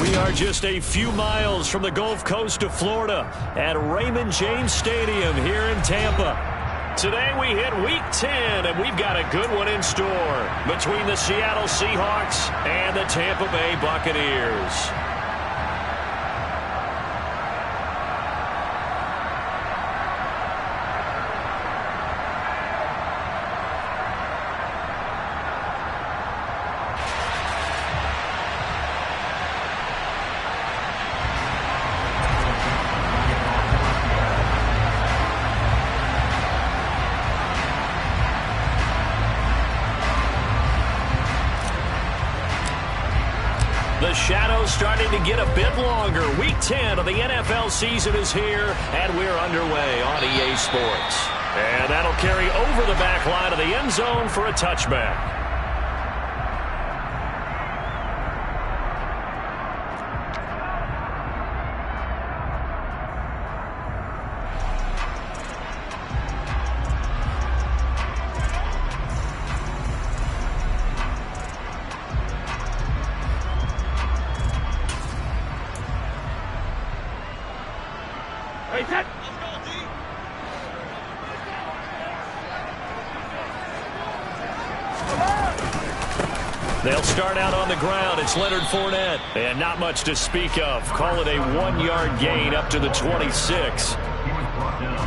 We are just a few miles from the Gulf Coast of Florida at Raymond James Stadium here in Tampa. Today we hit Week 10, and we've got a good one in store between the Seattle Seahawks and the Tampa Bay Buccaneers. The shadow's starting to get a bit longer. Week 10 of the NFL season is here, and we're underway on EA Sports. And that'll carry over the back line of the end zone for a touchback. They'll start out on the ground. It's Leonard Fournette. And not much to speak of. Call it a 1-yard gain up to the 26.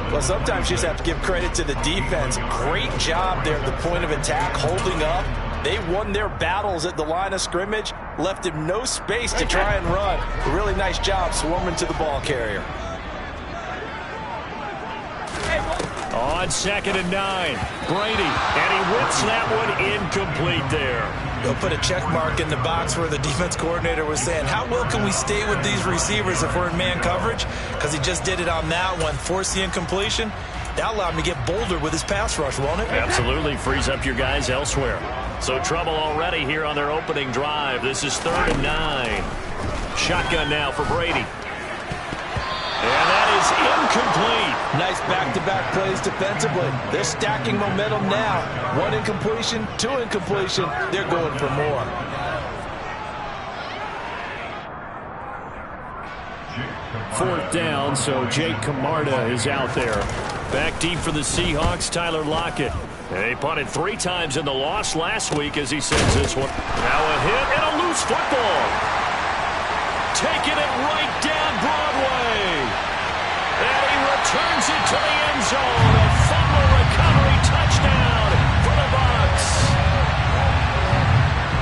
Well, sometimes you just have to give credit to the defense. Great job there at the point of attack, holding up. They won their battles at the line of scrimmage, left him no space to try and run. A really nice job swarming to the ball carrier. On 2nd and 9, Brady, and he whips that one incomplete there. They'll put a check mark in the box where the defense coordinator was saying, how well can we stay with these receivers if we're in man coverage? Because he just did it on that one, forced the incompletion. That allowed him to get bolder with his pass rush, won't it? Absolutely, frees up your guys elsewhere. So trouble already here on their opening drive. This is 3rd and 9. Shotgun now for Brady. And that is incomplete. Nice back-to-back plays defensively. They're stacking momentum now. 1 incompletion, 2 incompletion. They're going for more. Fourth down, so Jake Camarda is out there. Back deep for the Seahawks, Tyler Lockett. They punted 3 times in the loss last week as he sends this one. Now a hit and a loose football. Taking it right down Broadway. And he returns it to the end zone. A fumble recovery touchdown for the Bucs.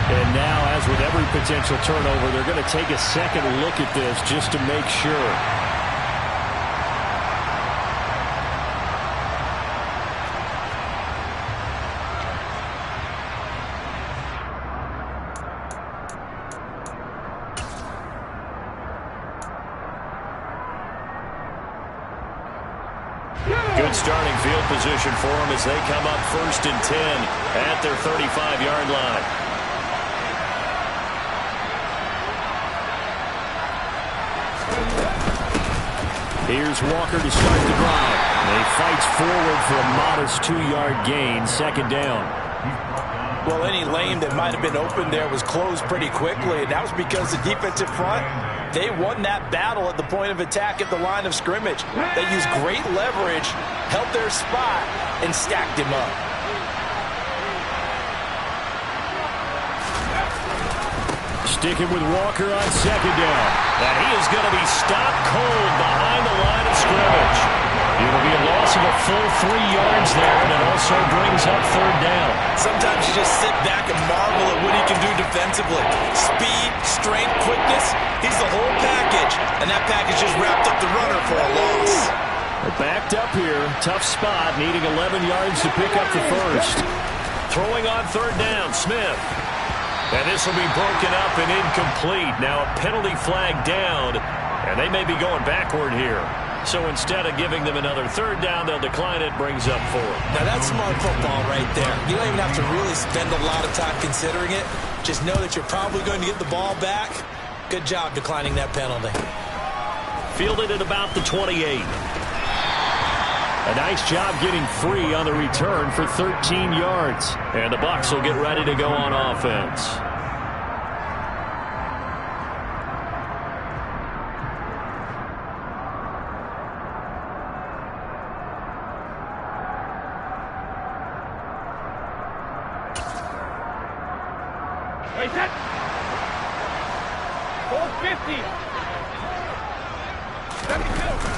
And now, as with every potential turnover, they're going to take a second look at this just to make sure. Good starting field position for them as they come up 1st and 10 at their 35-yard line. Here's Walker to start the drive. He fights forward for a modest 2-yard gain, 2nd down. Well, any lane that might have been open there was closed pretty quickly, and that was because the defensive front, they won that battle at the point of attack at the line of scrimmage. They used great leverage, held their spot, and stacked him up. Sticking with Walker on 2nd down. And he is going to be stopped cold behind the line of scrimmage. It'll be a loss of a full 3 yards there, and it also brings up 3rd down. Sometimes you just sit back and marvel at what he can do defensively. Speed, strength, quickness, he's the whole package. And that package just wrapped up the runner for a loss. They're backed up here. Tough spot, needing 11 yards to pick up the first. Throwing on 3rd down, Smith. And this will be broken up and incomplete. Now a penalty flag down, and they may be going backward here. So instead of giving them another 3rd down, they'll decline it, brings up 4. Now that's smart football right there. You don't even have to really spend a lot of time considering it. Just know that you're probably going to get the ball back. Good job declining that penalty. Fielded at about the 28. A nice job getting free on the return for 13 yards. And the Bucs will get ready to go on offense.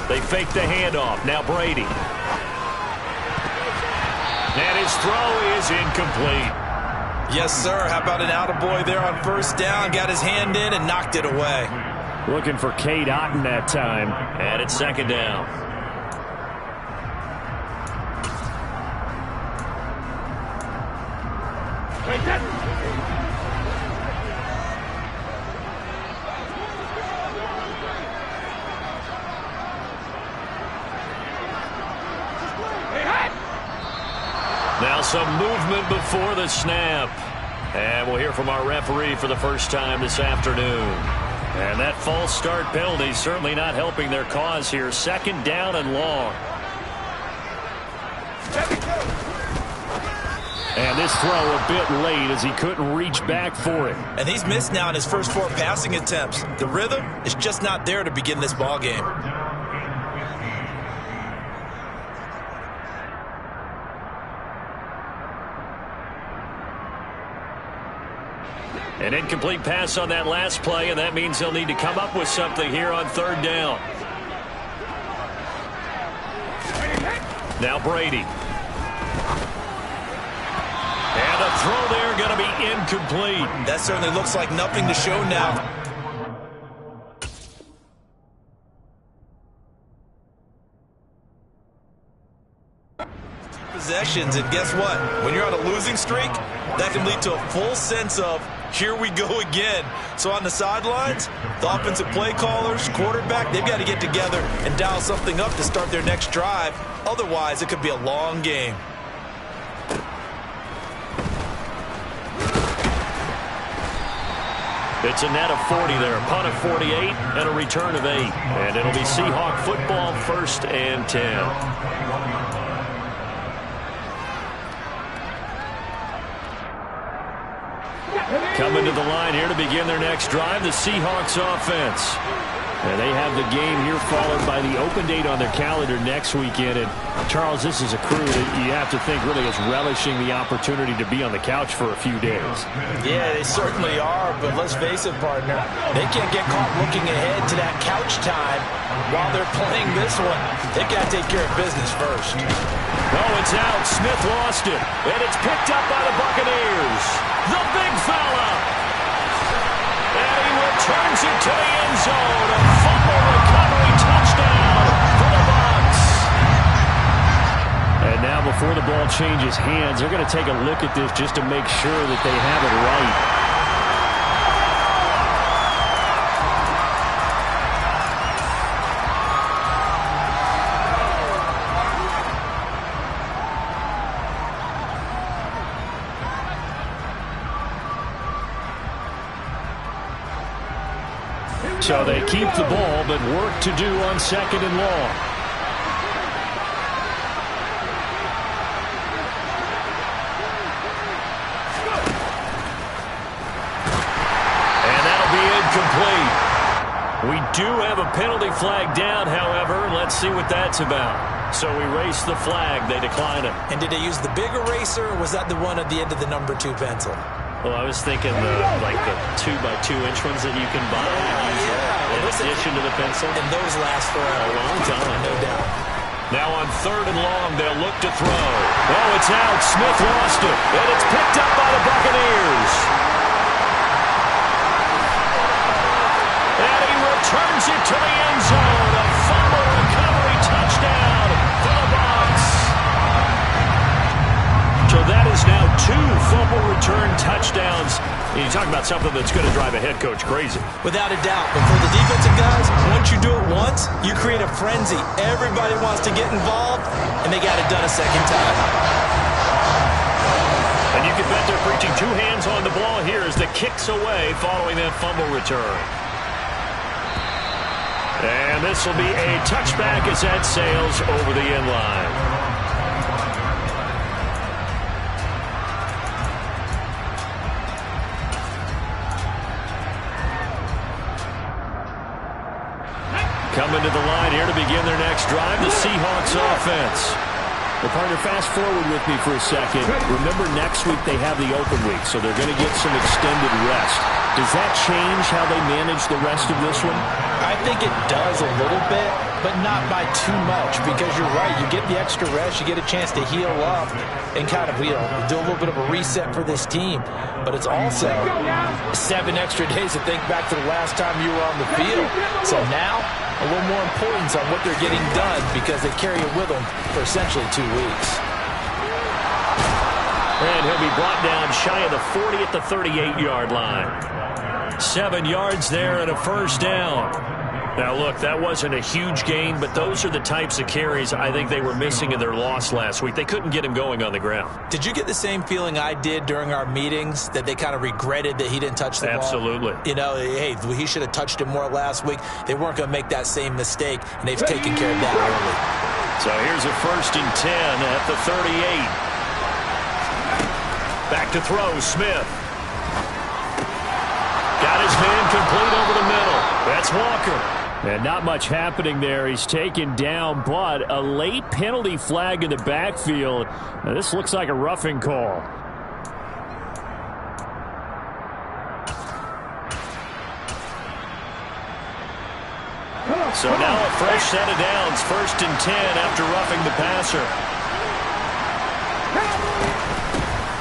They fake the handoff. Now Brady. And his throw is incomplete. Yes, sir. How about an attaboy there on first down? Got his hand in and knocked it away. Looking for Cade Otton that time. And it's second down. Now some movement before the snap. And we'll hear from our referee for the first time this afternoon. And that false start penalty certainly not helping their cause here. Second down and long. And this throw a bit late as he couldn't reach back for it. And he's missed now in his first 4 passing attempts. The rhythm is just not there to begin this ball game. An incomplete pass on that last play, and that means they'll need to come up with something here on third down. Now Brady. And a throw there going to be incomplete. That certainly looks like nothing to show now. Possessions, and guess what? When you're on a losing streak, that can lead to a full sense of, here we go again. So on the sidelines, the offensive play callers, quarterback, they've got to get together and dial something up to start their next drive. Otherwise, it could be a long game. It's a net of 40 there, a punt of 48, and a return of 8. And it'll be Seahawk football, 1st and 10. Coming to the line here to begin their next drive, the Seahawks offense. And they have the game here followed by the open date on their calendar next weekend. And Charles, this is a crew that you have to think really is relishing the opportunity to be on the couch for a few days. Yeah, they certainly are, but let's face it, partner. They can't get caught looking ahead to that couch time while they're playing this one. They got to take care of business first. Oh, it's out. Smith lost it. And it's picked up by the Buccaneers. The big fella. And he returns it to the end zone. A fumble recovery touchdown for the Bucs. And now before the ball changes hands, they're going to take a look at this just to make sure that they have it right. So they keep the ball, but work to do on 2nd and long. And that'll be incomplete. We do have a penalty flag down, however. Let's see what that's about. So we race the flag. They decline it. And did they use the big eraser, or was that the one at the end of the number 2 pencil? Well, I was thinking like the 2x2-inch ones that you can buy and use in addition to the pencil. And those last for a long time, no doubt. Now on 3rd and long, they'll look to throw. Oh, it's out. Smith lost it. And it's picked up by the Buccaneers. And he returns it to the end zone. A fumble recovery touchdown for the Bucs. So that is now 2 fumble return touchdowns. You talk about something that's going to drive a head coach crazy. Without a doubt. But for the defensive guys, once you do it once, you create a frenzy. Everybody wants to get involved, and they got it done a second time. And you can bet they're preaching 2 hands on the ball here as the kick's away following that fumble return. And this will be a touchback as that sails over the end line. Coming to the line here to begin their next drive, the Seahawks offense. Well, partner, fast forward with me for a second. Remember, next week they have the open week, so they're going to get some extended rest. Does that change how they manage the rest of this one? I think it does a little bit, but not by too much, because you're right. You get the extra rest, you get a chance to heal up and kind of, do a little bit of a reset for this team. But it's also 7 extra days to think back to the last time you were on the field. So now, a little more importance on what they're getting done because they carry it with them for essentially 2 weeks. And he'll be brought down shy of the 40 at the 38-yard line. 7 yards there and a first down. Now, look, that wasn't a huge gain, but those are the types of carries I think they were missing in their loss last week. They couldn't get him going on the ground. Did you get the same feeling I did during our meetings, that they kind of regretted that he didn't touch the ball? Absolutely. Hey, he should have touched it more last week. They weren't going to make that same mistake, and they've taken care of that early. So here's a 1st and 10 at the 38. Back to throw, Smith. Got his man complete over the middle. That's Walker. And not much happening there. He's taken down, but a late penalty flag in the backfield. Now, this looks like a roughing call. So now a fresh set of downs. 1st and 10 after roughing the passer.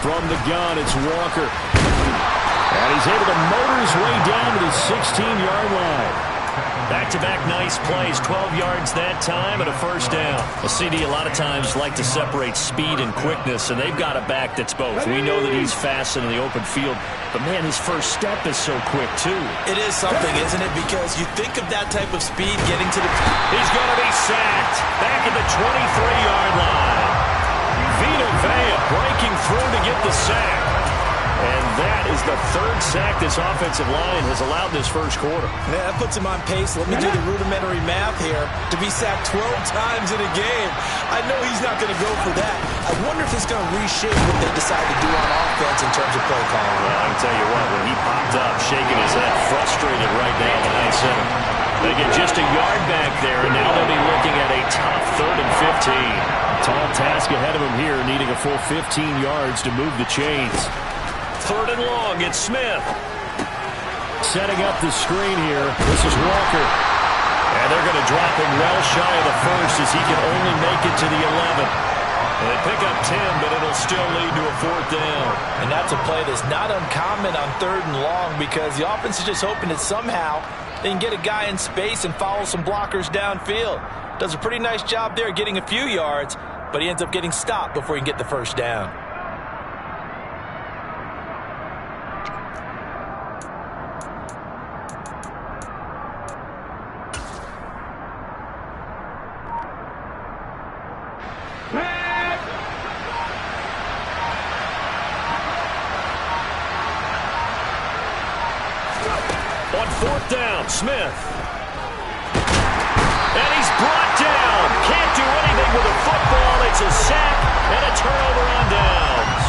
From the gun, it's Walker. And he's able to motor his way down to the 16-yard line. Back-to-back nice plays, 12 yards that time and a first down. A CD a lot of times like to separate speed and quickness, and they've got a back that's both. We know that he's fast in the open field, but, man, his first step is so quick, too. It is something, isn't it? Because you think of that type of speed getting to the... He's going to be sacked back at the 23-yard line. Vita Vea breaking through to get the sack. And that is the 3rd sack this offensive line has allowed this first quarter. Yeah, that puts him on pace. Let me do the rudimentary math here. To be sacked 12 times in a game, I know he's not going to go for that. I wonder if it's going to reshape what they decide to do on offense in terms of play calling. Well, I can tell you what, when he popped up, shaking his head, frustrated right now behind center. They get just a yard back there, and now they'll be looking at a tough 3rd and 15. Tall task ahead of him here, needing a full 15 yards to move the chains. 3rd and long, it's Smith. Setting up the screen here. This is Walker. And they're going to drop him well shy of the 1st as he can only make it to the 11th. And they pick up 10, but it'll still lead to a 4th down. And that's a play that's not uncommon on 3rd and long because the offense is just hoping that somehow they can get a guy in space and follow some blockers downfield. Does a pretty nice job there getting a few yards, but he ends up getting stopped before he can get the first down. On 4th down, Smith. And he's brought down. Can't do anything with a football. It's a sack and a turnover on downs.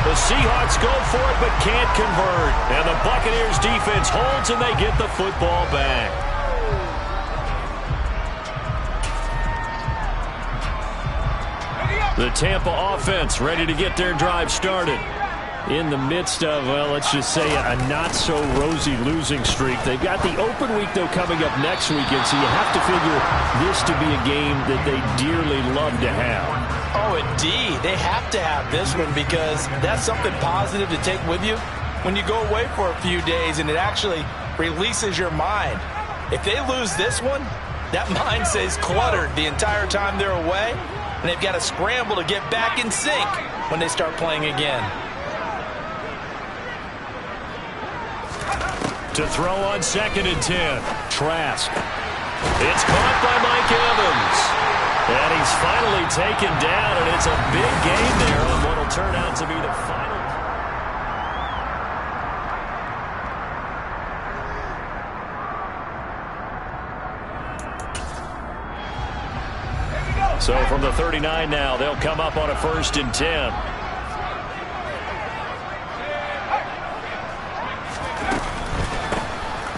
The Seahawks go for it but can't convert. And the Buccaneers defense holds and they get the football back. The Tampa offense ready to get their drive started. In the midst of, well, let's just say a not-so-rosy losing streak. They've got the open week, though, coming up next weekend, so you have to figure this to be a game that they dearly love to have. Oh, indeed. They have to have this one because that's something positive to take with you when you go away for a few days, and it actually releases your mind. If they lose this one, that mind stays cluttered the entire time they're away, and they've got to scramble to get back in sync when they start playing again. To throw on 2nd and 10. Trask. It's caught by Mike Evans. And he's finally taken down, and it's a big gain there on what will turn out to be the final. So from the 39 now, they'll come up on a 1st and 10.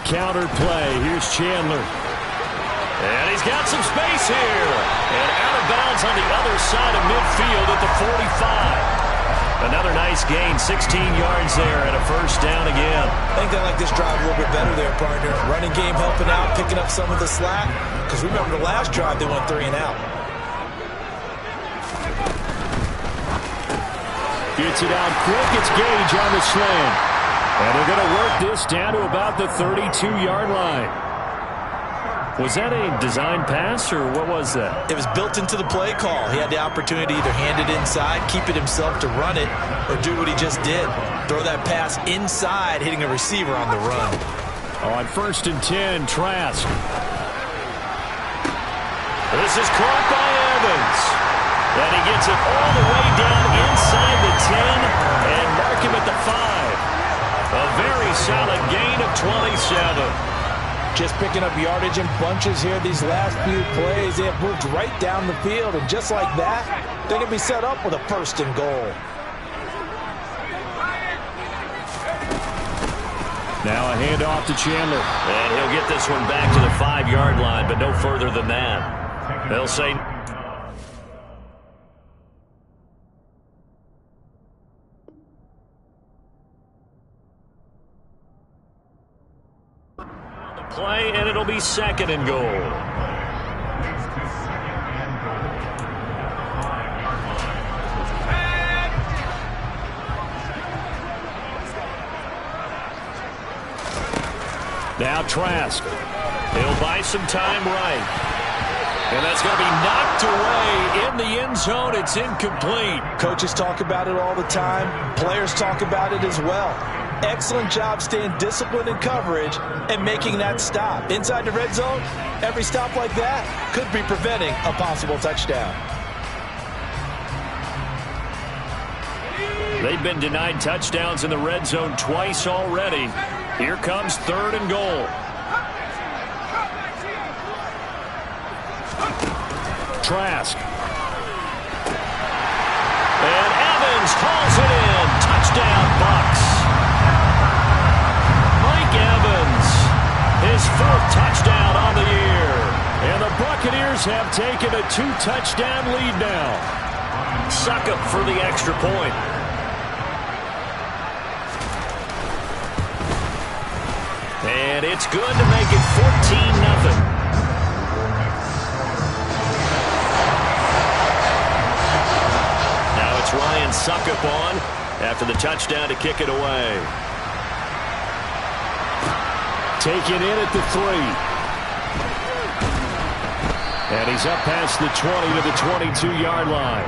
Counter play. Here's Chandler. And he's got some space here. And out of bounds on the other side of midfield at the 45. Another nice gain, 16 yards there and a first down again. I think they like this drive a little bit better there, partner. Running game helping out, picking up some of the slack. Because remember the last drive, they went 3 and out. Gets it out quick. It's Gage on the slant. And they're going to work this down to about the 32-yard line. Was that a design pass, or what was that? It was built into the play call. He had the opportunity to either hand it inside, keep it himself to run it, or do what he just did. Throw that pass inside, hitting a receiver on the run. On 1st and 10, Trask. This is caught by Evans. And he gets it all the way down inside the 10 and mark him at the 5. A very solid gain of 27. Just picking up yardage in bunches here these last few plays. They have moved right down the field, and just like that, they're going to be set up with a 1st and goal. Now a handoff to Chandler. And he'll get this one back to the 5-yard line, but no further than that. They'll say... play, and it'll be 2nd and goal. Now Trask. He'll buy some time right. And that's going to be knocked away in the end zone. It's incomplete. Coaches talk about it all the time. Players talk about it as well. Excellent job staying disciplined in coverage and making that stop. Inside the red zone, every stop like that could be preventing a possible touchdown. They've been denied touchdowns in the red zone twice already. Here comes 3rd and goal. Trask. And Evans hauls it in. Touchdown, Bucs. Evans, his 4th touchdown on the year. And the Buccaneers have taken a 2-touchdown lead now. Succop for the extra point. And it's good to make it 14-0. Now it's Ryan Succop on after the touchdown to kick it away. Taken in at the 3. And he's up past the 20 to the 22-yard line.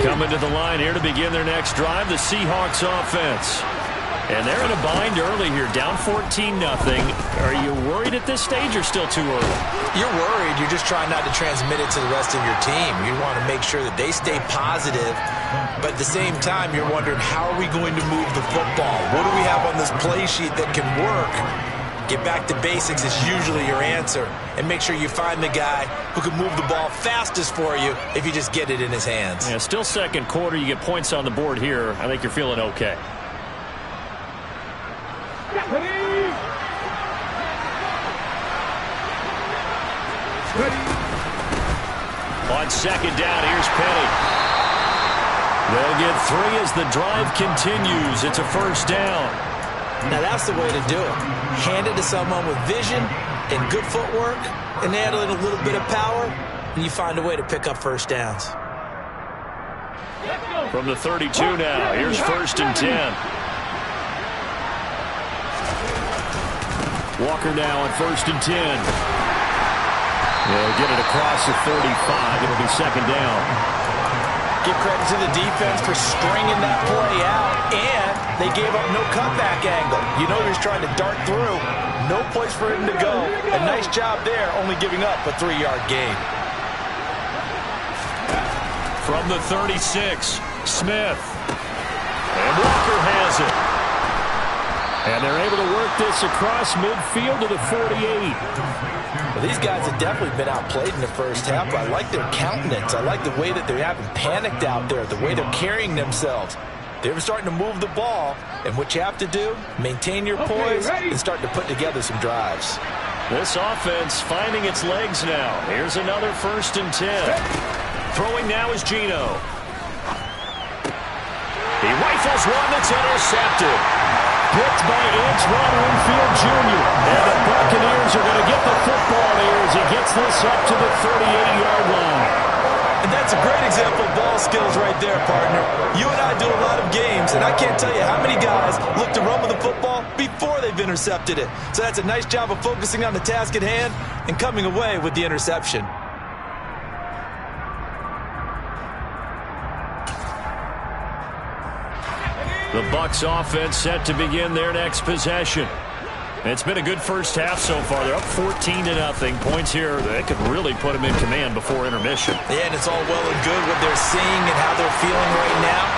Coming to the line here to begin their next drive, the Seahawks offense. And they're in a bind early here, down 14-0. Are you worried at this stage or still too early? You're worried. You're just trying not to transmit it to the rest of your team. You want to make sure that they stay positive, but at the same time, you're wondering, how are we going to move the football? What do we have on this play sheet that can work? Get back to basics is usually your answer, and make sure you find the guy who can move the ball fastest for you if you just get it in his hands. Yeah, still 2nd quarter. You get points on the board here. I think you're feeling okay. On 2nd down, here's Penny. They'll get 3 as the drive continues. It's a 1st down. Now that's the way to do it. Hand it to someone with vision and good footwork, and add in a little bit of power, and you find a way to pick up 1st downs. From the 32 now, here's 1st and 10. Walker now on 1st and 10. They'll get it across the 35. It'll be 2nd down. Give credit to the defense for stringing that play out, and they gave up no cutback angle. You know he was trying to dart through. No place for him to go. A nice job there, only giving up a 3-yard gain. From the 36, Smith. And Walker has it. And they're able to work this across midfield to the 48. Well, these guys have definitely been outplayed in the first half. I like their countenance. I like the way that they haven't panicked out there, the way they're carrying themselves. They're starting to move the ball, and what you have to do, maintain your poise and start to put together some drives. This offense finding its legs now. Here's another 1st and 10. Throwing now is Gino. He rifles one that's intercepted. Picked by Antoine Winfield Jr. And the Buccaneers are going to get the football here as he gets this up to the 38-yard line. And that's a great example of ball skills right there, partner. You and I do a lot of games, and I can't tell you how many guys look to run with the football before they've intercepted it. So that's a nice job of focusing on the task at hand and coming away with the interception. The Bucs offense set to begin their next possession. It's been a good first half so far. They're up 14-0. Points here that could really put them in command before intermission. Yeah, and it's all well and good what they're seeing and how they're feeling right now.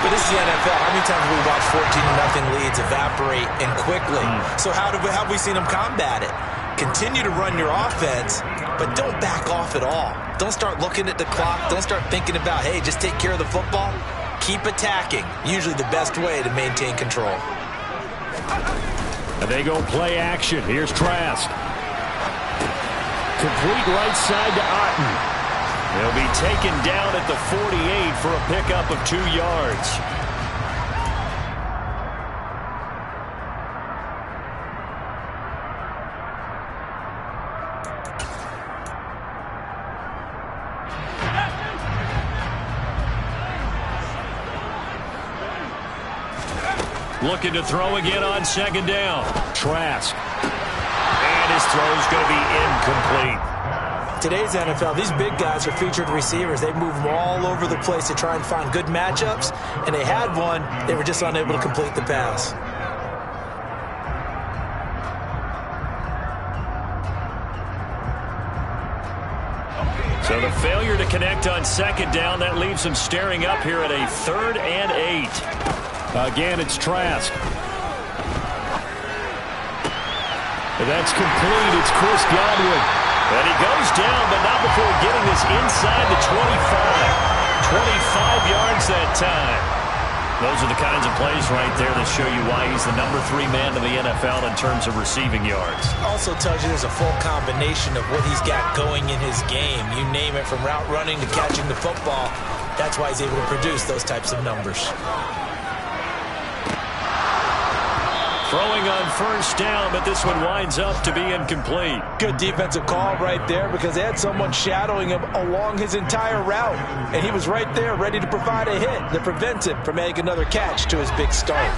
But this is the NFL. How many times have we watched 14-0 leads evaporate and quickly? So how have we seen them combat it? Continue to run your offense, but don't back off at all. Don't start looking at the clock. Don't start thinking about, hey, just take care of the football. Keep attacking. Usually the best way to maintain control. And they go play action. Here's Trask. Complete right side to Otten. He'll be taken down at the 48 for a pickup of 2 yards. Looking to throw again on 2nd down. Trask. And his throw's going to be incomplete. Today's NFL, these big guys are featured receivers. They move them all over the place to try and find good matchups, and they had one. They were just unable to complete the pass. So the failure to connect on 2nd down, that leaves them staring up here at a 3rd and 8. Again, it's Trask. And that's complete. It's Chris Godwin. And he goes down, but not before getting this inside the 25. 25 yards that time. Those are the kinds of plays right there that show you why he's the number 3 man in the NFL in terms of receiving yards. Also tells you there's a full combination of what he's got going in his game. You name it, from route running to catching the football. That's why he's able to produce those types of numbers. Throwing on 1st down, but this one winds up to be incomplete. Good defensive call right there, because they had someone shadowing him along his entire route. And he was right there ready to provide a hit that prevents him from making another catch to his big start.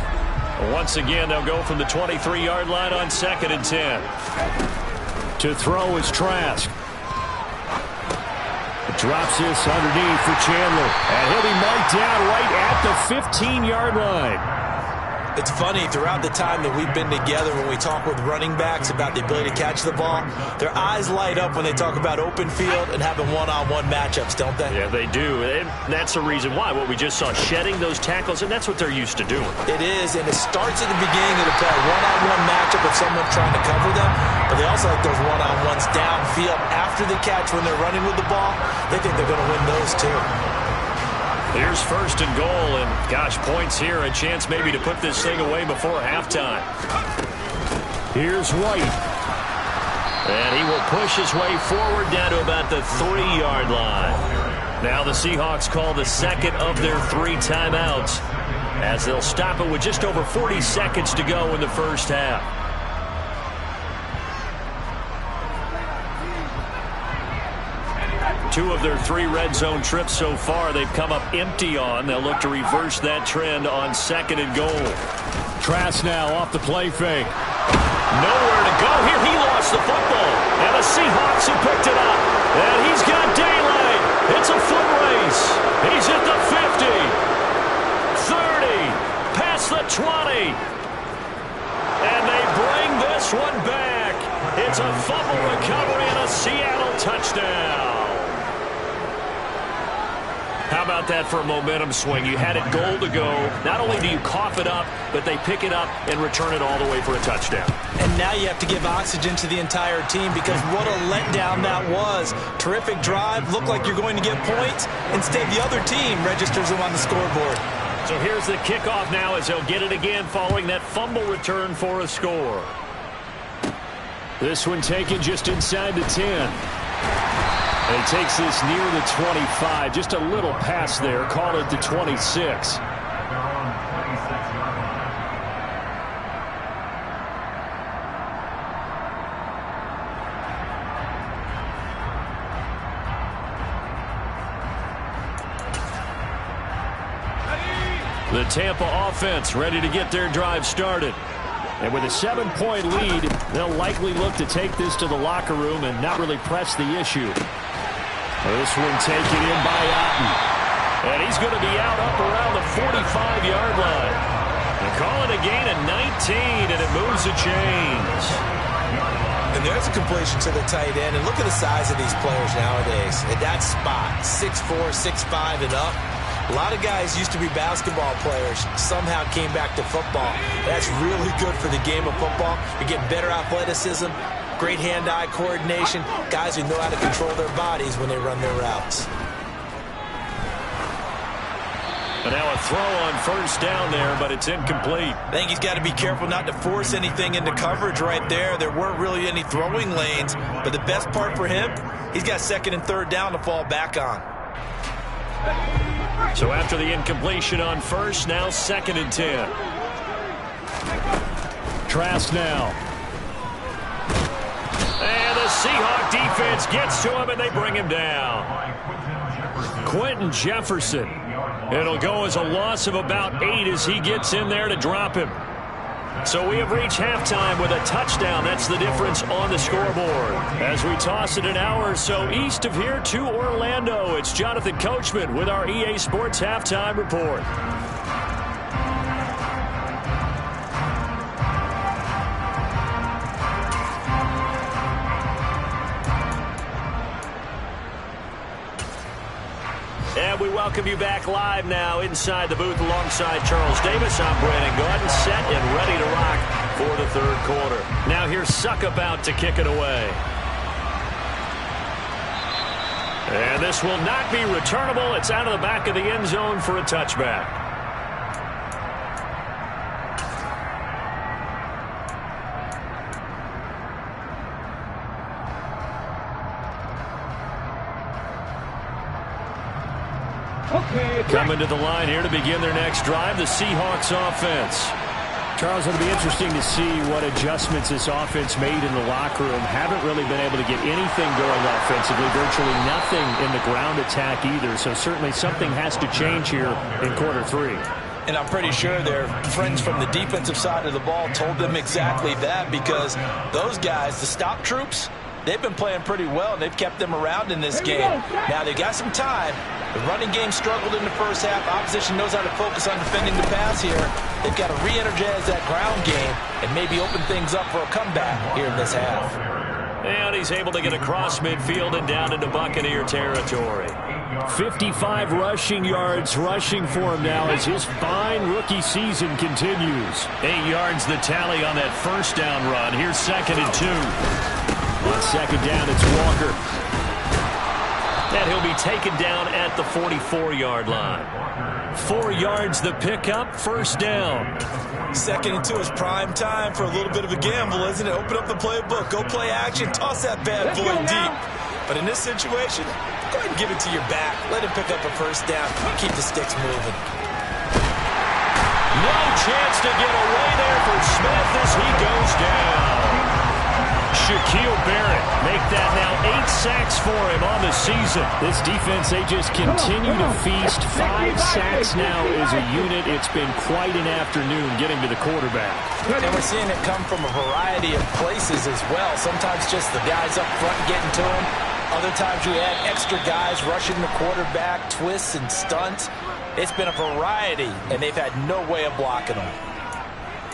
Once again, they'll go from the 23-yard line on 2nd and 10. To throw is Trask. Drops this underneath for Chandler. And he'll be marked down right at the 15-yard line. It's funny, throughout the time that we've been together, when we talk with running backs about the ability to catch the ball, their eyes light up when they talk about open field and having one-on-one matchups, don't they? Yeah, they do. And that's the reason why. What we just saw, shedding those tackles, and that's what they're used to doing. It is, and it starts at the beginning of the play. One-on-one matchup with someone trying to cover them, but they also like those one-on-ones downfield after the catch when they're running with the ball. They think they're going to win those too. Here's 1st and goal, and gosh, points here, a chance maybe to put this thing away before halftime. Here's White. And he will push his way forward down to about the 3-yard line. Now the Seahawks call the 2nd of their 3 timeouts, as they'll stop it with just over 40 seconds to go in the first half. Two of their 3 red zone trips so far they've come up empty on. They'll look to reverse that trend on 2nd and goal. Trask now off the play fake. Nowhere to go here. He lost the football. And the Seahawks have picked it up. And he's got daylight. It's a foot race. He's at the 50. 30. Past the 20. And they bring this one back. It's a fumble recovery and a Seattle touchdown. How about that for a momentum swing? You had it goal to go. Not only do you cough it up, but they pick it up and return it all the way for a touchdown. And now you have to give oxygen to the entire team because what a letdown that was. Terrific drive. Looked like you're going to get points. Instead, the other team registers them on the scoreboard. So here's the kickoff now as they'll get it again following that fumble return for a score. This one taken just inside the 10. And he takes this near the 25. Just a little pass there. Call it the 26. The Tampa offense ready to get their drive started. And with a 7-point lead, they'll likely look to take this to the locker room and not really press the issue. This one taken in by Otten. And he's going to be out up around the 45-yard line. They call it a gain of 19, and it moves the chains. And there's a completion to the tight end. And look at the size of these players nowadays. At that spot, 6'4", 6'5", and up. A lot of guys used to be basketball players, somehow came back to football. That's really good for the game of football. You're getting better athleticism, great hand-eye coordination, guys who know how to control their bodies when they run their routes. And now a throw on first down there, but it's incomplete. I think he's got to be careful not to force anything into coverage right there. There weren't really any throwing lanes, but the best part for him, he's got second and third down to fall back on. So after the incompletion on first, now 2nd and 10. Trask now. And the Seahawk defense gets to him, and they bring him down. Quentin Jefferson. It'll go as a loss of about 8 as he gets in there to drop him. So we have reached halftime with a touchdown. That's the difference on the scoreboard. As we toss it an hour or so east of here to Orlando, it's Jonathan Coachman with our EA Sports Halftime Report. And we welcome you back live now inside the booth alongside Charles Davis. I'm Brandon Gordon, set and ready to rock for the third quarter. Now here's Suckup out to kick it away. And this will not be returnable. It's out of the back of the end zone for a touchback. Coming to the line here to begin their next drive, the Seahawks offense. Charles, it'll be interesting to see what adjustments this offense made in the locker room. Haven't really been able to get anything going offensively, virtually nothing in the ground attack either. So certainly something has to change here in quarter 3. And I'm pretty sure their friends from the defensive side of the ball told them exactly that, because those guys, the stop troops, they've been playing pretty well, and they've kept them around in this game. Now, they've got some time. The running game struggled in the first half. Opposition knows how to focus on defending the pass here. They've got to re-energize that ground game and maybe open things up for a comeback here in this half. And he's able to get across midfield and down into Buccaneer territory. 55 rushing yards rushing for him now as his fine rookie season continues. 8 yards the tally on that first down run. Here's 2nd and 2. On 2nd down, it's Walker. And he'll be taken down at the 44-yard line. 4 yards the pickup, first down. 2nd and 2 is prime time for a little bit of a gamble, isn't it? Open up the playbook, go play action, toss that bad boy deep. But in this situation, go ahead and give it to your back. Let him pick up a first down. Keep the sticks moving. No chance to get away there for Smith as he goes down. Shaquille Barrett make that now 8 sacks for him on the season. This defense, they just continue to feast. 5 sacks now as a unit. It's been quite an afternoon getting to the quarterback. And we're seeing it come from a variety of places as well. Sometimes just the guys up front getting to him. Other times you add extra guys rushing the quarterback, twists and stunts. It's been a variety, and they've had no way of blocking them.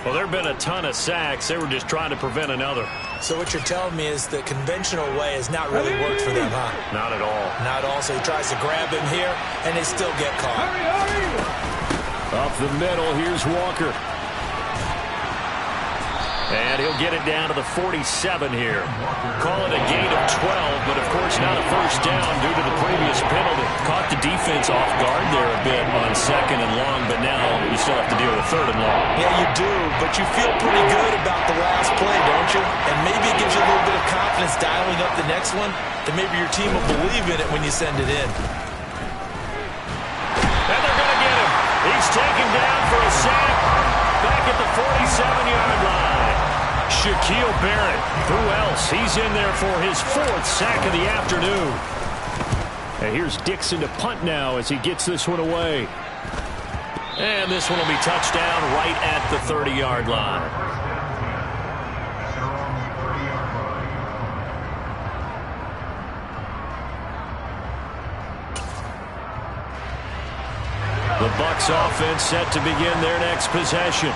Well, there have been a ton of sacks. They were just trying to prevent another. So what you're telling me is the conventional way has not really worked for them, huh? Not at all. Not at all. So he tries to grab him here, and they still get caught. Up the middle, here's Walker. And he'll get it down to the 47 here. Call it a gain of 12, but of course not a first down due to the previous penalty. Caught the defense off guard there a bit on 2nd and long, but now you still have to deal with 3rd and long. Yeah, you do, but you feel pretty good about the last play, don't you? And maybe it gives you a little bit of confidence dialing up the next one, and maybe your team will believe in it when you send it in. And they're going to get him. He's taken down for a sack back at the 47-yard line. Shaquille Barrett. Who else? He's in there for his 4th sack of the afternoon. And here's Dixon to punt now as he gets this one away. And this one will be touchdown right at the 30-yard line. The Bucs offense set to begin their next possession.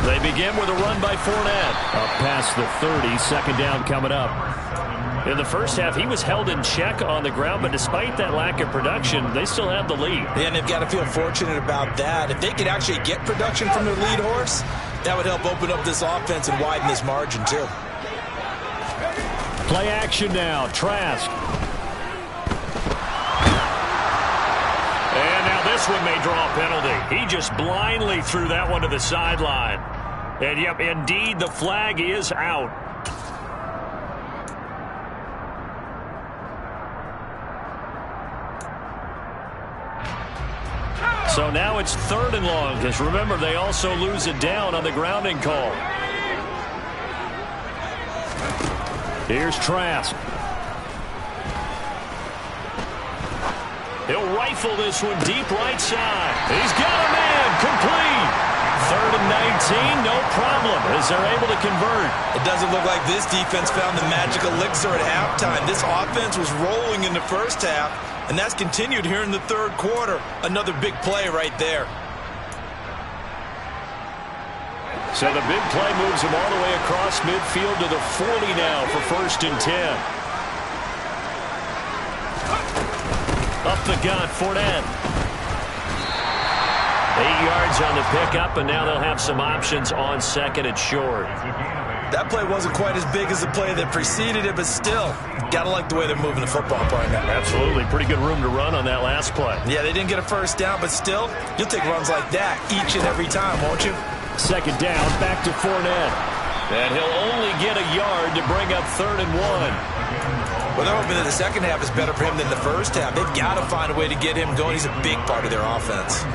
They begin with a run by Fournette. Up past the 30, 2nd down coming up. In the first half, he was held in check on the ground, but despite that lack of production, they still have the lead. Yeah, and they've got to feel fortunate about that. If they could actually get production from their lead horse, that would help open up this offense and widen this margin, too. Play action now. Trask. And now this one may draw a penalty. He just blindly threw that one to the sideline. And, yep, indeed, the flag is out. So now it's 3rd and long, because remember, they also lose it down on the grounding call. Here's Trask. He'll rifle this one deep right side. He's got a man. Complete. 3rd and 19, no problem, as they're able to convert. It doesn't look like this defense found the magic elixir at halftime. This offense was rolling in the first half, and that's continued here in the 3rd quarter. Another big play right there. So the big play moves him all the way across midfield to the 40 now for 1st and 10. Up the gut, Fournette. 8 yards on the pickup, and now they'll have some options on 2nd and short. That play wasn't quite as big as the play that preceded it, but still, gotta like the way they're moving the football, partner. Absolutely. Pretty good room to run on that last play. Yeah, they didn't get a first down, but still, you'll take runs like that each and every time, won't you? 2nd down, back to Fournette. And he'll only get a yard to bring up 3rd and 1. Well, they're hoping that the second half is better for him than the first half. They've got to find a way to get him going. He's a big part of their offense.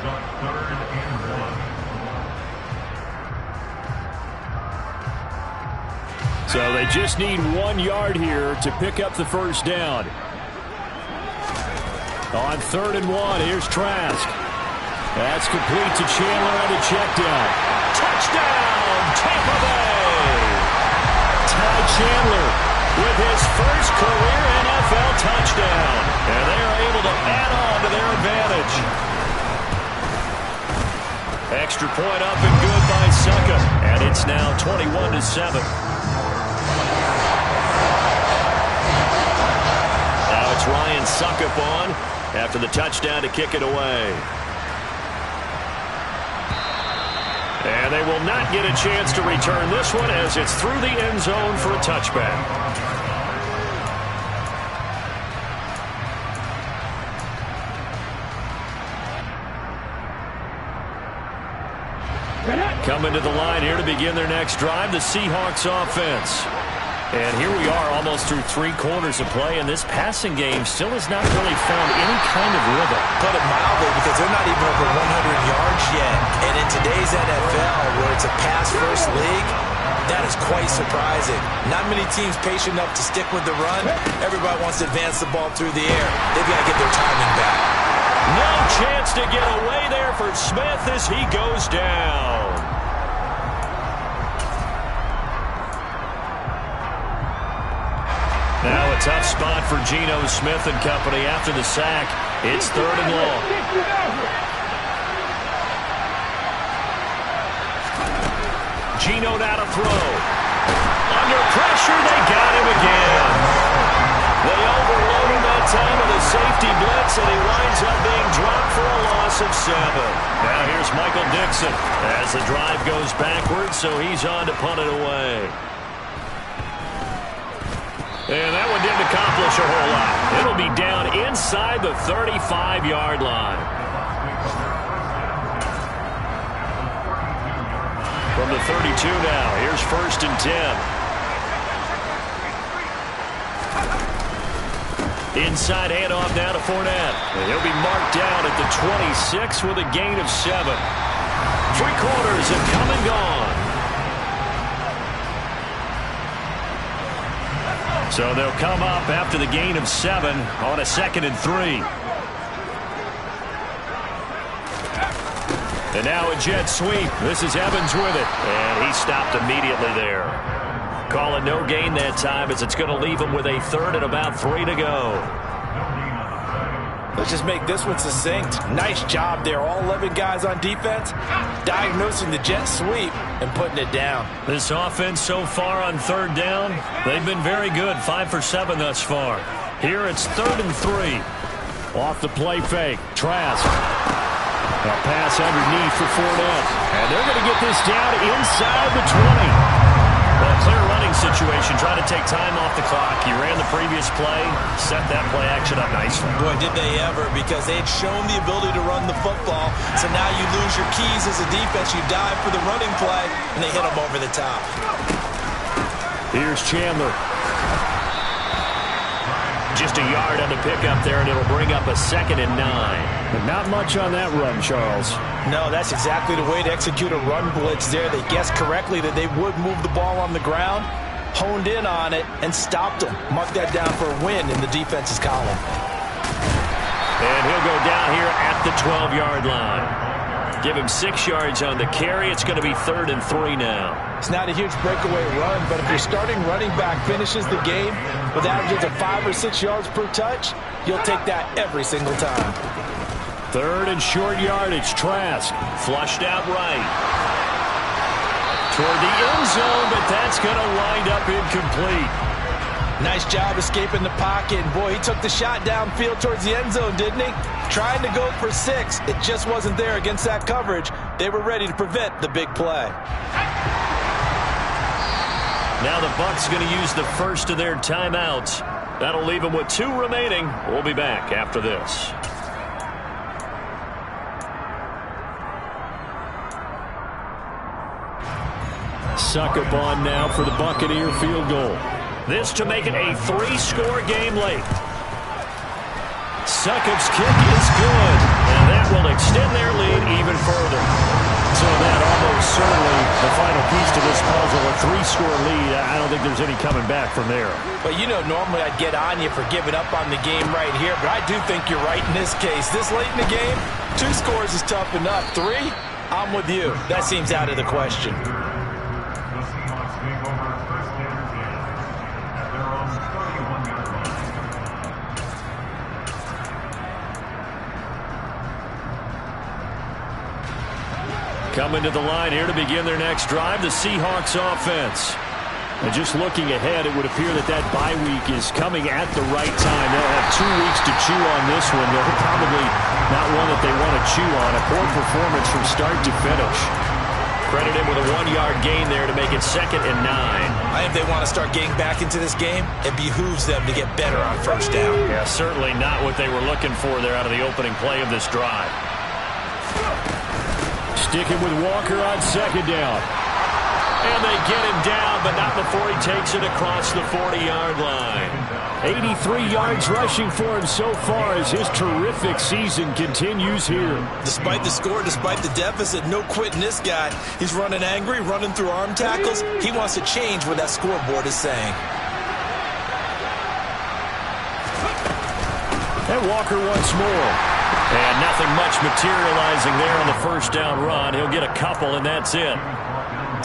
So they just need 1 yard here to pick up the first down. On 3rd and 1, here's Trask. That's complete to Chandler on the check down. Touchdown, Tampa Bay! Ty Chandler with his first career NFL touchdown. And they are able to add on to their advantage. Extra point up and good by Succa. And it's now 21-7. Now it's Ryan Suckup on after the touchdown to kick it away. And they will not get a chance to return this one as it's through the end zone for a touchback. Coming to the line here to begin their next drive, the Seahawks offense. And here we are almost through 3 quarters of play, and this passing game still has not really found any kind of rhythm. Put it mildly, because they're not even over 100 yards yet. And in today's NFL, where it's a pass-first league, that is quite surprising. Not many teams patient enough to stick with the run. Everybody wants to advance the ball through the air. They've got to get their timing back. No chance to get away there for Smith as he goes down. Now a tough spot for Geno Smith and company after the sack. It's 3rd and long. Geno now to throw. Under pressure, they got him again. They overload him that time with a safety blitz, and he winds up being dropped for a loss of 7. Now here's Michael Dixon as the drive goes backwards, so he's on to punt it away. And that one didn't accomplish a whole lot. It'll be down inside the 35-yard line. From the 32 now, here's 1st and 10. Inside handoff now to Fournette. And he'll be marked down at the 26 with a gain of 7. 3 quarters have come and gone. So they'll come up after the gain of 7 on a 2nd and 3. And now a jet sweep. This is Evans with it. And he stopped immediately there. Calling no gain that time as it's going to leave him with a 3rd and about 3 to go. Let's just make this one succinct. Nice job there. All 11 guys on defense diagnosing the jet sweep and putting it down. This offense so far on 3rd down, they've been very good. 5 for 7 thus far. Here it's 3rd and 3. Off the play fake. Trask. A pass underneath for Fournette. And they're going to get this down inside the 20. Well, clear running situation, trying to take time off the clock. He ran the previous play, set that play action up nicely. Boy, did they ever, because they had shown the ability to run the football. So now you lose your keys as a defense. You dive for the running play, and they hit them over the top. Here's Chandler. Just a yard on the pickup there, and it'll bring up a 2nd and 9. But not much on that run, Charles. No, that's exactly the way to execute a run blitz there. They guessed correctly that they would move the ball on the ground, honed in on it, and stopped them. Mark that down for a win in the defense's column. And he'll go down here at the 12-yard line. Give him 6 yards on the carry. It's going to be 3rd and 3 now. It's not a huge breakaway run, but if your starting running back finishes the game with averages of 5 or 6 yards per touch, you'll take that every single time. 3rd and short yardage. Trask flushed out right. Toward the end zone, but that's going to wind up incomplete. Nice job escaping the pocket. And boy, he took the shot downfield towards the end zone, didn't he? Trying to go for 6. It just wasn't there against that coverage. They were ready to prevent the big play. Now the Bucs going to use the first of their timeouts. That'll leave them with 2 remaining. We'll be back after this. Succop on now for the Buccaneer field goal. This to make it a 3-score game late. Succop's kick is good, and that will extend their lead even further. So that almost certainly the final piece to this puzzle, a 3-score lead. I don't think there's any coming back from there. But you know, normally I'd get on you for giving up on the game right here, but I do think you're right in this case. This late in the game, 2 scores is tough enough. 3, I'm with you. That seems out of the question. Coming to the line here to begin their next drive, the Seahawks offense. And just looking ahead, it would appear that that bye week is coming at the right time. They'll have 2 weeks to chew on this one. They're probably not one that they want to chew on. A poor performance from start to finish. Credit him with a 1-yard gain there to make it 2nd and 9. I think they want to start getting back into this game. It behooves them to get better on 1st down. Yeah, certainly not what they were looking for there out of the opening play of this drive. Sticking with Walker on 2nd down. And they get him down, but not before he takes it across the 40-yard line. 83 yards rushing for him so far as his terrific season continues here. Despite the score, despite the deficit, no quitting this guy. He's running angry, running through arm tackles. He wants to change what that scoreboard is saying. And Walker once more. And nothing much materializing there on the 1st down run. He'll get a couple, and that's it.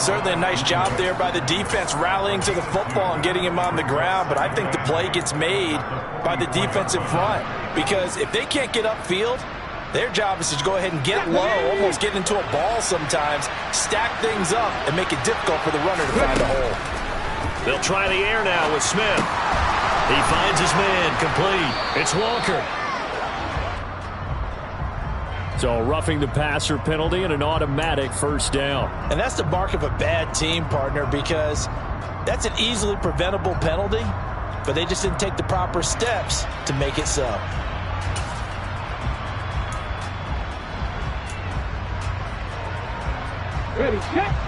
Certainly a nice job there by the defense rallying to the football and getting him on the ground, but I think the play gets made by the defensive front, because if they can't get upfield, Their job is to go ahead and get low, almost get into a ball sometimes, stack things up, and make it difficult for the runner to find a hole. They'll try the air now with Smith. He finds his man, complete. It's Walker. So roughing the passer penalty and an automatic first down. And that's the mark of a bad team, partner, because that's an easily preventable penalty, but they just didn't take the proper steps to make it so.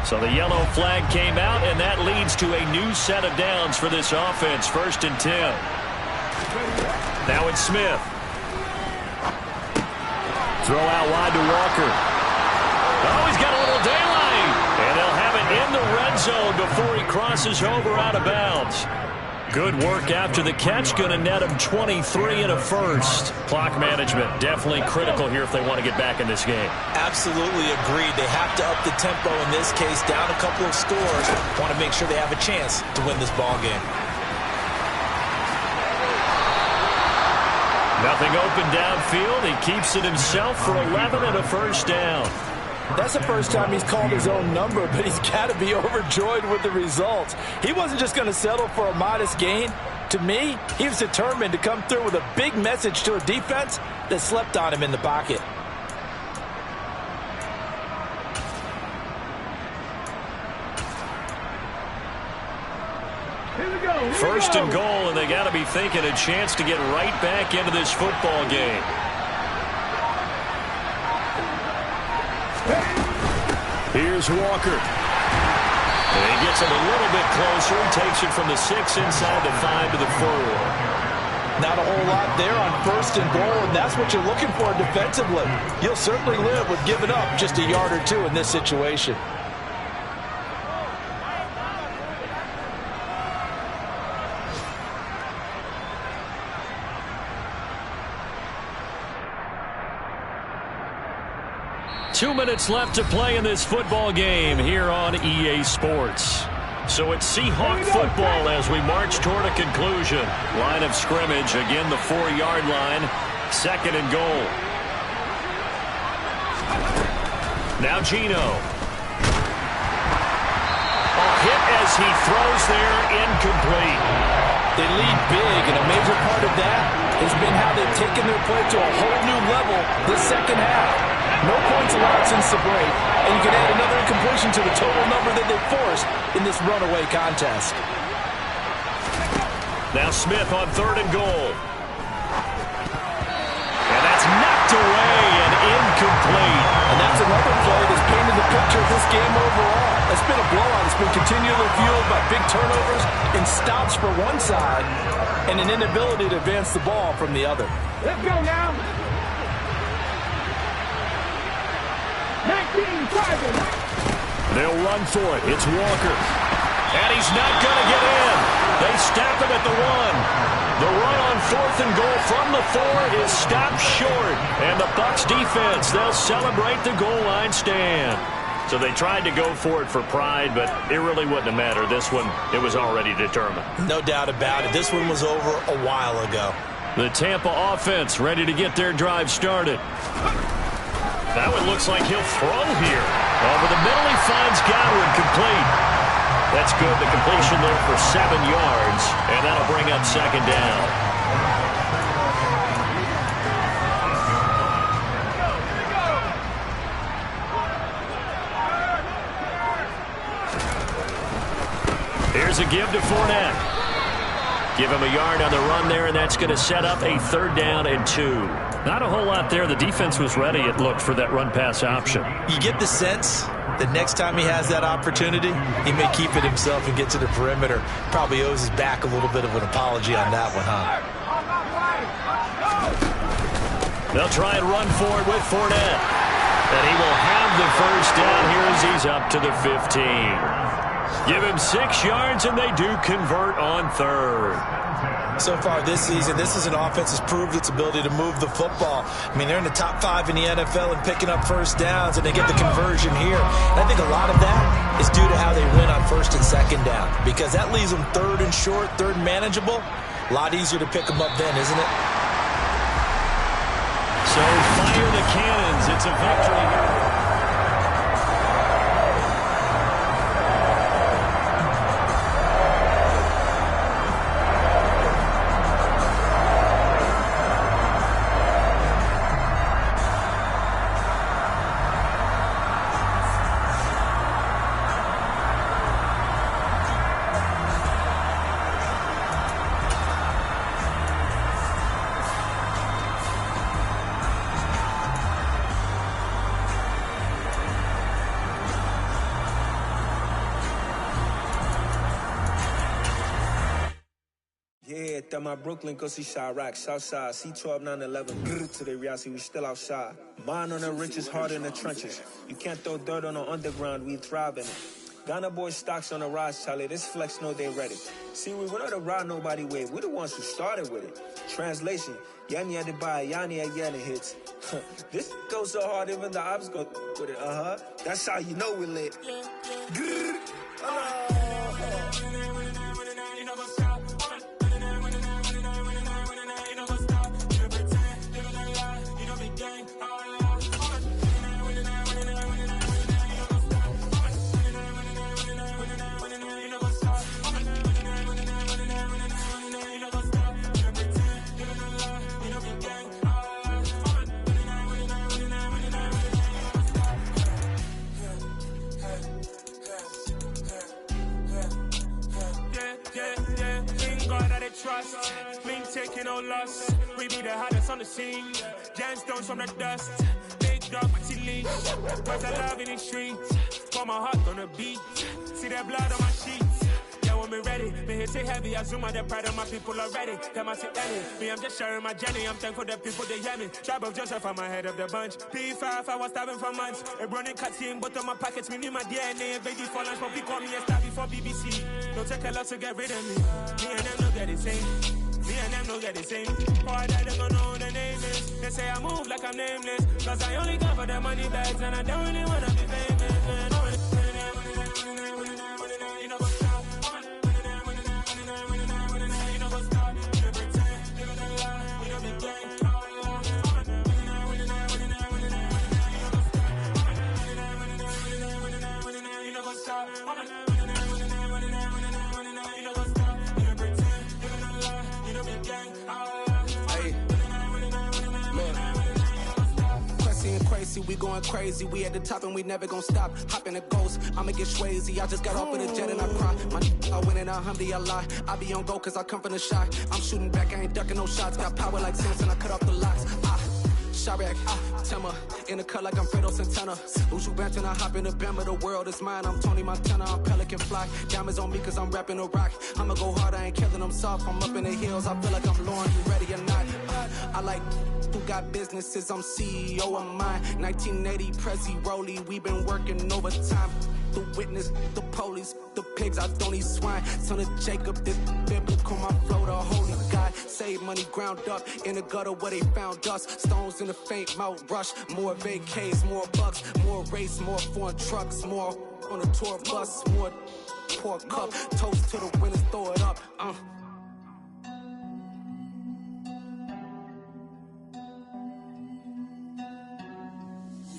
So the yellow flag came out, and that leads to a new set of downs for this offense. 1st and 10. Now it's Smith. Throw out wide to Walker. Oh, he's got a little daylight. And they'll have it in the red zone before he crosses over out of bounds. Good work after the catch. Going to net him 23 and a first. Clock management definitely critical here if they want to get back in this game. Absolutely agreed. They have to up the tempo in this case. Down a couple of scores. Want to make sure they have a chance to win this ball game. Nothing open downfield. He keeps it himself for 11 and a first down. That's the first time he's called his own number, but he's got to be overjoyed with the results. He wasn't just going to settle for a modest gain. To me, he was determined to come through with a big message to a defense that slept on him in the pocket. First and goal, and they got to be thinking a chance to get right back into this football game. Here's Walker. And he gets it a little bit closer. He takes it from the 6 inside the 5 to the 4. Not a whole lot there on 1st and goal, and that's what you're looking for defensively. You'll certainly live with giving up just a yard or two in this situation. Two minutes left to play in this football game here on EA Sports. So it's Seahawk football as we march toward a conclusion. Line of scrimmage, again the 4-yard line. 2nd and goal. Now Gino. A hit as he throws there, incomplete. They lead big, and a major part of that has been how they've taken their play to a whole new level this second half. No points allowed since the break, and you can add another incompletion to the total number that they forced in this runaway contest. Now Smith on 3rd and goal. And that's knocked away and incomplete. And that's another play that's painted the picture of this game overall. It's been a blowout. It's been continually fueled by big turnovers and stops for one side and an inability to advance the ball from the other. Let's go now. They'll run for it. It's Walker. And he's not going to get in. They stop him at the 1. The run on 4th and goal from the 4 is stopped short. And the Bucs defense, they'll celebrate the goal line stand. So they tried to go for it for pride, but it really wouldn't have mattered. This one, it was already determined. No doubt about it. This one was over a while ago. The Tampa offense ready to get their drive started. That one looks like he'll throw here. Over the middle, he finds Godwin, complete. That's good. The completion there for 7 yards, and that'll bring up 2nd down. Here's a give to Fournette. Give him a yard on the run there, and that's going to set up a 3rd down and 2. Not a whole lot there. The defense was ready, it looked, for that run-pass option. You get the sense that next time he has that opportunity, he may keep it himself and get to the perimeter. Probably owes his back a little bit of an apology on that one, huh? They'll try and run for it with Fournette. And he will have the first down here as he's up to the 15. Give him 6 yards, and they do convert on 3rd. So far this season, this is an offense that's proved its ability to move the football. I mean, they're in the top 5 in the NFL and picking up first downs, and they get the conversion here. And I think a lot of that is due to how they win on 1st and 2nd down, because that leaves them 3rd and short, 3rd and manageable. A lot easier to pick them up then, isn't it? So fire the cannons. It's a victory. Yeah, that my Brooklyn, go see Chirac, Southside, C12, 911, to the reality, we still outside. Mine on the riches, hard in the trenches. You can't throw dirt on the underground, we thrive in it. Ghana boys stocks on the rise, Charlie, this flex know they ready. See, we went on the ride nobody with, we the ones who started with it. Translation, Yanni had to buy, Yanni had Yanni hits. This goes so hard, even the ops go with it, That's how you know we lit. Trust, we ain't taking no loss. We be the hottest on the scene. Gemstones from the dust. Big dog, but she leash. Cause I love in the streets. Pour my heart on the beat. See that blood on my sheets. Yeah, when me ready, me hit it heavy. I zoom out the pride of my people already. Them I see any. Me, I'm just sharing my journey. I'm thankful that people they hear me. Tribe of Joseph, I'm ahead of the bunch. P5, I was starving for months. A running cuts in, but on my pockets, me knew my DNA. Baby for lunch, but we call me a star before BBC. Don't take a lot to get rid of me. Me and them no get the same. Me and them no get the same. Or I die, they gon' know who the name is. They say I move like I'm nameless. Cause I only come for the money bags. And I don't really wanna be famous, man. You know what's up? You know what's up? You pretend, live in a lie. We don't be gang. You know what's up? Crazy, we going crazy. We at the top and we never gon' stop. Hop in a ghost, I'ma get swayzy. I just got off of the jet and I cry. I win in a Humvee, I lie. I be on go cause I come from the shot. I'm shooting back, I ain't ducking no shots. Got power like Samson, I cut off the locks. Chirac, Tema, in the cut like I'm Fredo Santana. Uju Banton, I hop in the Bama, the world is mine. I'm Tony Montana, I'm Pelican Fly. Diamonds on me cause I'm rapping a rock. I'ma go hard, I ain't killing them soft. I'm up in the hills, I feel like I'm Lauren, you ready or not? I like who got businesses, I'm CEO of mine. 1980 Prezi Rolly, we been working overtime. The witness, the police, the pigs, I don't eat swine. Son of Jacob, this biblical, my flow, the holy God. Save money ground up in the gutter where they found us. Stones in the faint mouth rush. More vacays, more bucks, more race, more foreign trucks, more on a tour bus, more pour cup. Toast to the winners, throw it up.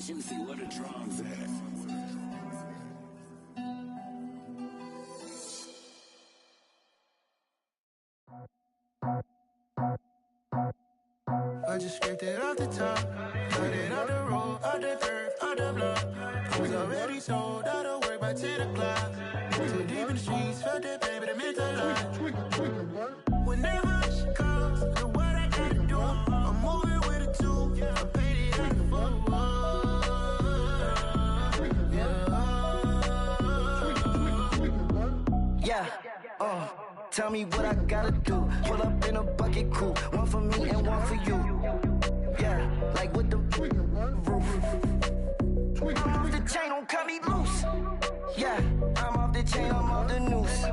Let me see what the drums at. I just scraped it off the top, cut it off the road, off the turf, off the block. Was already sold, out of work by 10 o'clock. Too deep in the streets, felt that pain, but it meant a lot. When they rush comes, the what I gotta do, I'm moving with a two, I paid it out the phone. Tell me what I gotta do. Pull up in a bucket crew, one for me and one for you. Yeah, like with the roof. I'm off the chain, don't cut me loose. Yeah, I'm off the chain, I'm off the noose.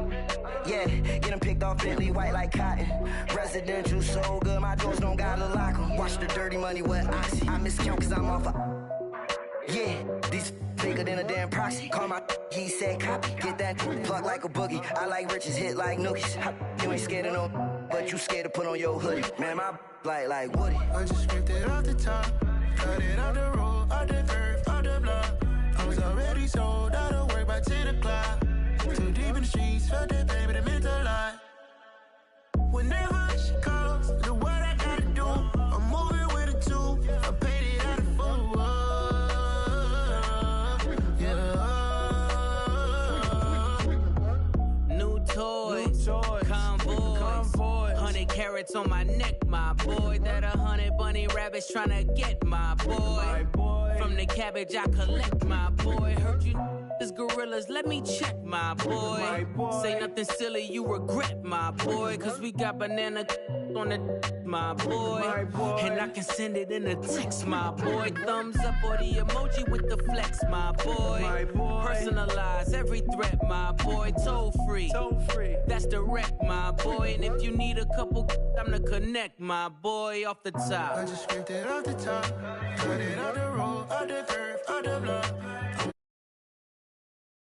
Yeah, get them picked off Bentley, white like cotton. Residential, so good, my doors don't gotta lock them. Watch the dirty money with oxy. I miscount cause I'm off a... Yeah, these bigger than a damn proxy. Call my he said copy. Get that plug like a boogie. I like riches, hit like nookies. You ain't scared of no, but you scared to put on your hoodie. Man, my like Woody. I just scraped it off the top, Cut it on the road, on the curve, on the block. I was already sold out of work by 10 o'clock. Too deep in the streets, felt that baby, that meant a lot. Whenever she calls, do what I gotta do. I'm moving with a two. I paid it out of full. Yeah. New toys, convoys, 100 carats on my neck, my boy. That 100 bunny rabbits tryna get my boy. From the cabbage I collect, my boy. Heard you is gorillas, let me check, my boy. Say nothing silly, you regret, my boy. Cause we got banana on the my boy. And I can send it in a text, my boy. Thumbs up or the emoji with the flex, my boy. Personalize every threat, my boy. Toll free, that's direct, my boy. And if you need a couple, I'm to connect, my boy. Off the top, I just scraped it off the top. Cut it on the road, on the curve, on the block.